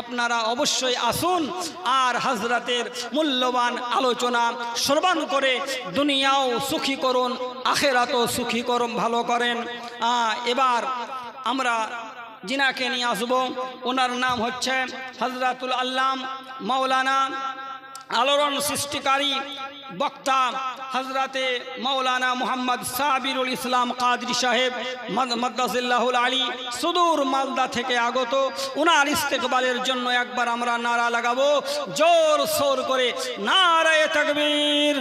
আপনারা অবশ্যই আসুন আর হযরতের মূল্যবান আলোচনা শ্রবণ করে দুনিয়াও সুখী করুন, আখিরাতও সুখী করুন, ভালো করেন। এবার আমরা যিনাকে নিয়ে আসব ওনার নাম হচ্ছে হযরতুল আল্লাম মাওলানা আলোড়ন সৃষ্টিকারী বক্তা হযরতে মাওলানা মুহাম্মদ সাবিরুল ইসলাম কাদরি সাহেব মাদ্দাসিল্লাহুল আলী সুদূর মালদা থেকে আগত। ওনার ইস্তেকবালের জন্য একবার আমরা নারা লাগাবো জোর সোর করে, নারায়ে তাকবীর।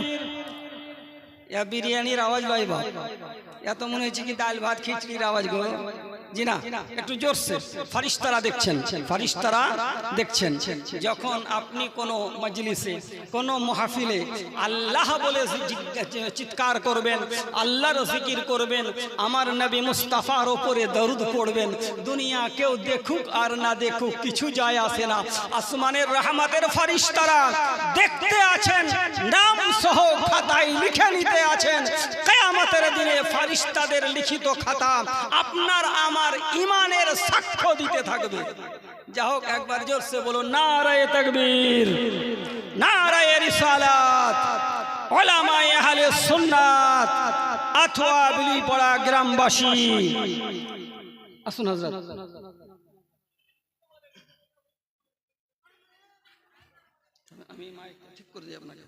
বিরিয়ানির আওয়াজ লয় বা এত মনে হচ্ছে কি ডাল ভাত খিচড়ির আওয়াজ গো? জি না, একটু জোরসে। ফারিস্তারা দেখছেন, ফারিস্তারা দেখছেন। যখন আপনি কোনো মজলিসে, কোনো মাহফিলে আল্লাহ বলে চিৎকার করবেন, আল্লাহর জিকির করবেন, আমার নবী মুস্তাফার ওপরে দরুদ পড়বেন, দুনিয়া কেউ দেখুক আর না দেখুক কিছু যায় আসে না। আসমানের রহমতের ফারিস্তারা দেখতে আছেন, নাম সহ খাতায় লিখে নিতে আছেন। কিয়ামতের দিনে ফারিস্তাদের লিখিত খাতা আপনার আমার ইমানের সাক্ষ্য দিতে থাকবে। যা হোক, একবার জোরসে বলুন নারায়ে তাকবীর, নারায়ে রিসালাত, উলামায়ে আহলে সুন্নাত, আথওয়া বিলিপাড়া গ্রামবাসী আসুন। হযরত আমি মাইক ঠিক করে দিই আপনাকে।